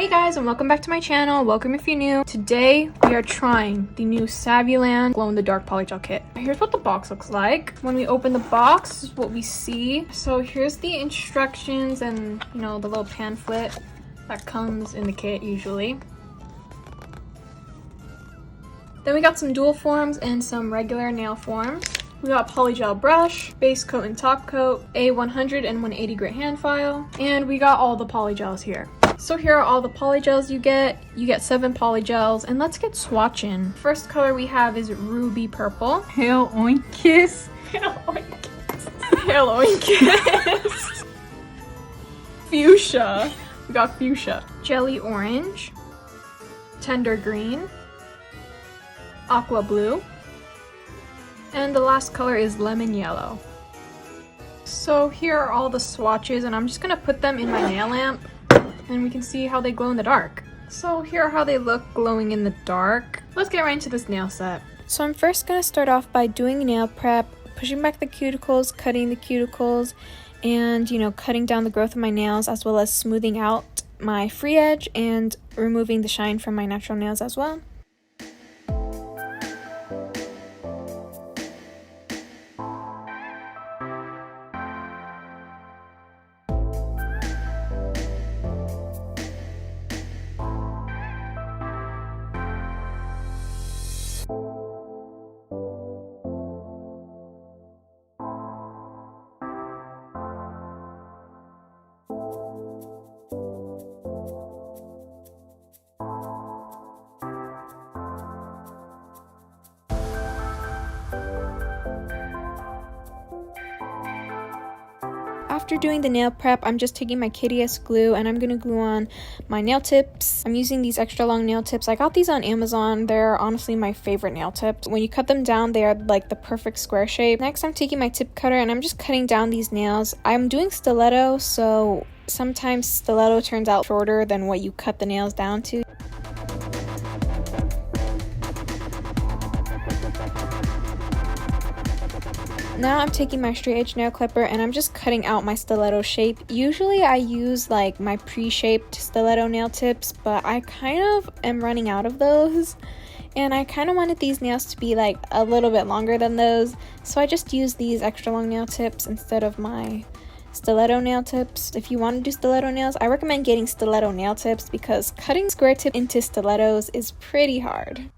Hey guys, and welcome back to my channel. Welcome if you're new. Today we are trying the new Saviland glow in the dark polygel kit. Here's what the box looks like. When we open the box, this is what we see. So here's the instructions and the little pamphlet that comes in the kit usually. Then we got some dual forms and some regular nail forms. We got polygel brush, base coat and top coat, a 100 and 180 grit hand file, and we got all the polygels here. So here are all the polygels you get. You get 7 polygels, and let's get swatching. First color we have is ruby purple. Hail oinkiss. Hail oinkiss. Hail oinkiss. Fuchsia. We got fuchsia. Jelly orange. Tender green. Aqua blue. And the last color is lemon yellow. So here are all the swatches, and I'm just gonna put them in my nail lamp and we can see how they glow in the dark. So here are how they look glowing in the dark. Let's get right into this nail set. So I'm first gonna start off by doing nail prep, pushing back the cuticles, cutting the cuticles, and cutting down the growth of my nails, as well as smoothing out my free edge and removing the shine from my natural nails as well. After doing the nail prep, I'm just taking my KDS glue and I'm going to glue on my nail tips. I'm using these extra long nail tips. I got these on Amazon. They're honestly my favorite nail tips. When you cut them down, they are like the perfect square shape. Next, I'm taking my tip cutter and I'm just cutting down these nails. I'm doing stiletto, so sometimes stiletto turns out shorter than what you cut the nails down to. Now I'm taking my straight edge nail clipper and I'm just cutting out my stiletto shape. Usually I use like my pre-shaped stiletto nail tips, but I kind of am running out of those. And I kind of wanted these nails to be like a little bit longer than those. So I just used these extra long nail tips instead of my stiletto nail tips. If you want to do stiletto nails, I recommend getting stiletto nail tips because cutting square tip into stilettos is pretty hard.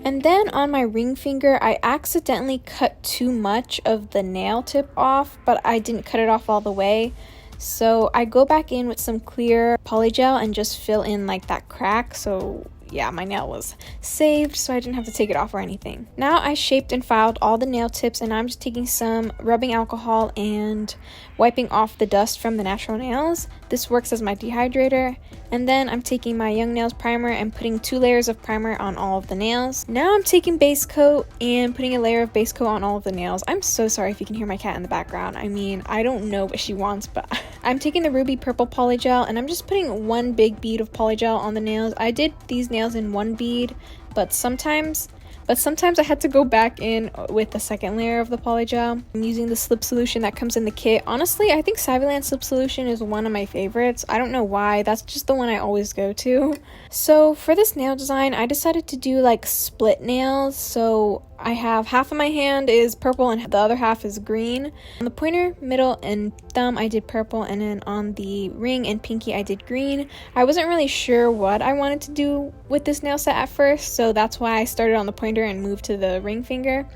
And then on my ring finger, I accidentally cut too much of the nail tip off, but I didn't cut it off all the way. So I go back in with some clear polygel and just fill in like that crack. So yeah, my nail was saved, so I didn't have to take it off or anything. Now I shaped and filed all the nail tips, and I'm just taking some rubbing alcohol and wiping off the dust from the natural nails. This works as my dehydrator. And then I'm taking my Young Nails primer and putting 2 layers of primer on all of the nails. Now I'm taking base coat and putting a layer of base coat on all of the nails. I'm so sorry if you can hear my cat in the background. I mean, I don't know what she wants, but I'm taking the ruby purple polygel and I'm just putting 1 big bead of polygel on the nails. I did these nails in 1 bead, but sometimes I had to go back in with the second layer of the polygel. I'm using the slip solution that comes in the kit. Honestly, I think Saviland slip solution is one of my favorites. I don't know why, that's just the one I always go to. So for this nail design, I decided to do like split nails. So I have half of my hand is purple and the other half is green. On the pointer, middle, and thumb I did purple, and then on the ring and pinky I did green. I wasn't really sure what I wanted to do with this nail set at first, so that's why I started on the pointer and moved to the ring finger.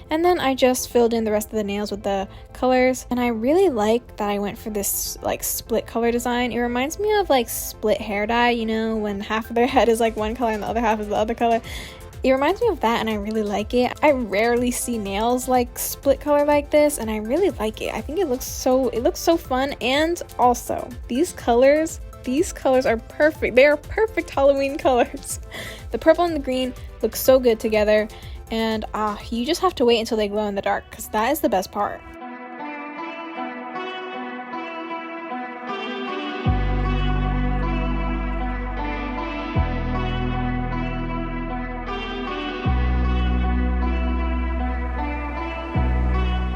And then I just filled in the rest of the nails with the colors, and I really like that I went for this like split color design. It reminds me of like split hair dye, when half of their head is like one color and the other half is the other color. It reminds me of that, and I really like it. I rarely see nails like split color like this, and I really like it. I think it looks so fun. And also these colors are perfect. They are perfect Halloween colors. The purple and the green look so good together, and you just have to wait until they glow in the dark, because that is the best part.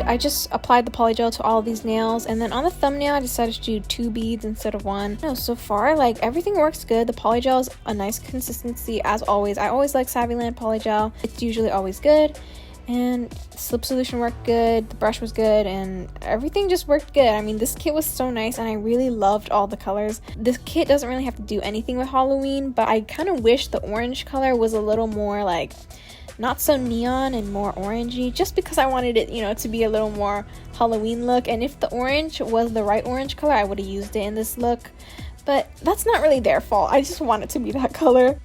I just applied the polygel to all of these nails, and then on the thumbnail I decided to do 2 beads instead of 1. No, so far like everything works good. The polygel is a nice consistency as always. I always like Saviland Polygel. It's usually always good, and slip solution worked good, the brush was good, and everything just worked good. I mean, this kit was so nice and I really loved all the colors. This kit doesn't really have to do anything with Halloween, but I kind of wish the orange color was a little more like not so neon and more orangey, just because I wanted it, you know, to be a little more Halloween look. And if the orange was the right orange color, I would have used it in this look, but that's not really their fault. I just want it to be that color.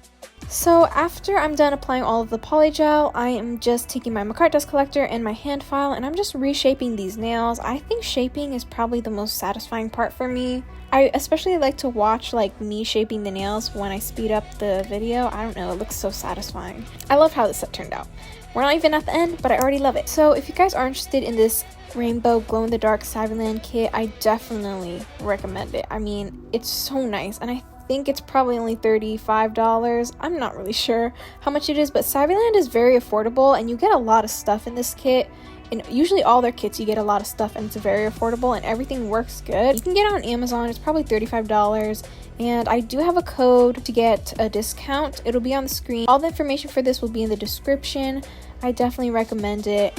So after I'm done applying all of the polygel, I am just taking my Makartt dust collector and my hand file, and I'm just reshaping these nails. I think shaping is probably the most satisfying part for me. I especially like to watch like me shaping the nails when I speed up the video. I don't know, it looks so satisfying. I love how this set turned out. We're not even at the end, but I already love it. So if you guys are interested in this rainbow glow-in-the-dark Saviland kit, I definitely recommend it. I mean, it's so nice, and I think it's probably only $35. I'm not really sure how much it is, but Saviland is very affordable, and you get a lot of stuff in this kit. And usually all their kits you get a lot of stuff, and it's very affordable, and everything works good. You can get it on Amazon. It's probably $35, and I do have a code to get a discount. It'll be on the screen. All the information for this will be in the description. I definitely recommend it.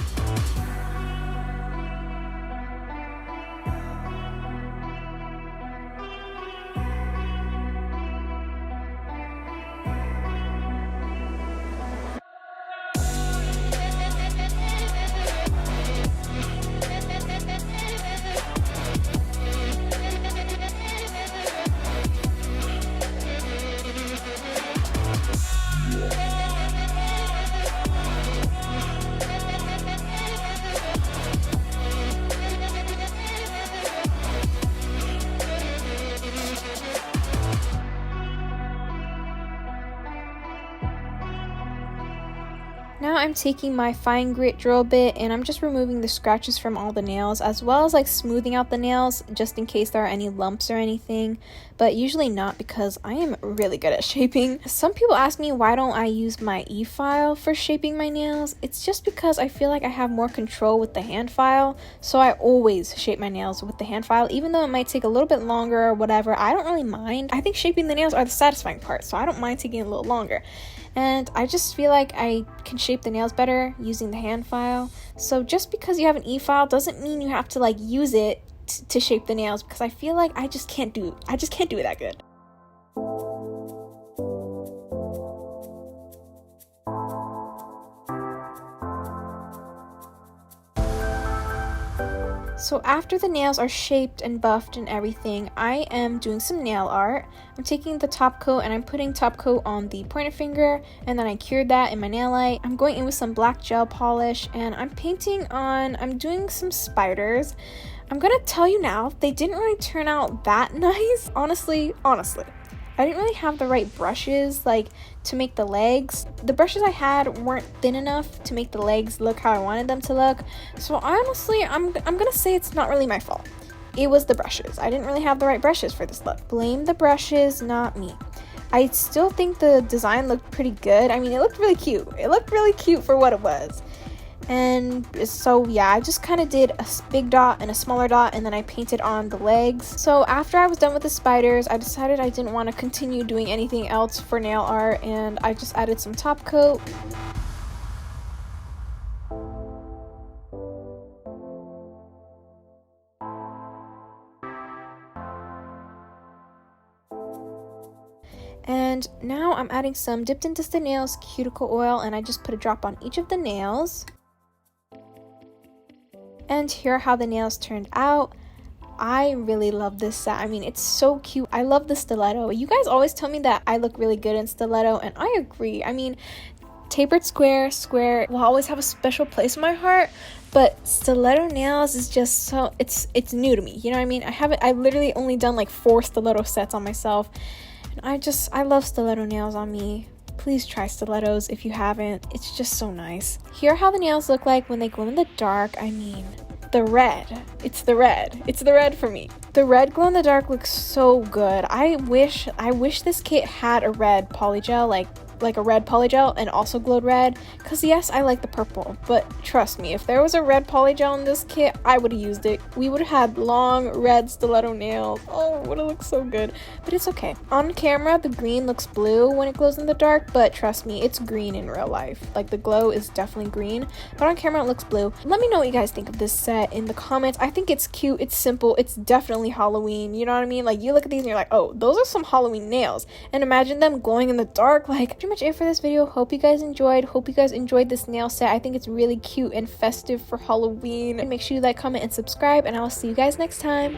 Now I'm taking my fine grit drill bit and I'm just removing the scratches from all the nails, as well as like smoothing out the nails just in case there are any lumps or anything, but usually not because I am really good at shaping. Some people ask me why don't I use my e-file for shaping my nails. It's just because I feel like I have more control with the hand file, so I always shape my nails with the hand file, even though it might take a little bit longer or whatever. I don't really mind. I think shaping the nails are the satisfying part, so I don't mind taking a little longer. And I just feel like I can shape the nails better using the hand file. So just because you have an e-file doesn't mean you have to like use it to shape the nails, because I feel like I just can't do it that good. So after the nails are shaped and buffed and everything, I am doing some nail art. I'm taking the top coat and I'm putting top coat on the pointer finger, and then I cured that in my nail light. I'm going in with some black gel polish and I'm doing some spiders. I'm gonna tell you now, they didn't really turn out that nice. Honestly. I didn't really have the right brushes like to make the legs. The brushes I had weren't thin enough to make the legs look how I wanted them to look. So honestly, I'm gonna say it's not really my fault. It was the brushes. I didn't really have the right brushes for this look. Blame the brushes, not me. I still think the design looked pretty good. I mean, it looked really cute. It looked really cute for what it was. And so yeah, I just kind of did a big dot and a smaller dot, and then I painted on the legs. So after I was done with the spiders, I decided I didn't want to continue doing anything else for nail art, and I just added some top coat. And now I'm adding some dipped into the nails cuticle oil, and I just put a drop on each of the nails. And here are how the nails turned out. I really love this set. I mean, it's so cute. I love the stiletto. You guys always tell me that I look really good in stiletto, and I agree. I mean, tapered square will always have a special place in my heart, but stiletto nails is just so, it's new to me. You know what I mean? I've literally only done like 4 stiletto sets on myself, and I love stiletto nails on me. please try stilettos if you haven't. It's just so nice. Here are how the nails look like when they glow in the dark. I mean, the red. It's the red. It's the red for me. The red glow in the dark looks so good. I wish this kit had a red polygel, like a red polygel and also glowed red, because yes, I like the purple, but trust me, if there was a red polygel in this kit, I would have used it. We would have had long red stiletto nails. Oh, it would have looked so good, but it's okay. On camera, the green looks blue when it glows in the dark, but trust me, it's green in real life. Like, the glow is definitely green, but on camera it looks blue. Let me know what you guys think of this set in the comments. I think it's cute, it's simple, it's definitely Halloween, you know what I mean? Like, you look at these and you're like, oh, those are some Halloween nails, and imagine them glowing in the dark. Like, pretty much it for this video. Hope you guys enjoyed this nail set. I think it's really cute and festive for Halloween. And make sure you like, comment, and subscribe, and I'll see you guys next time.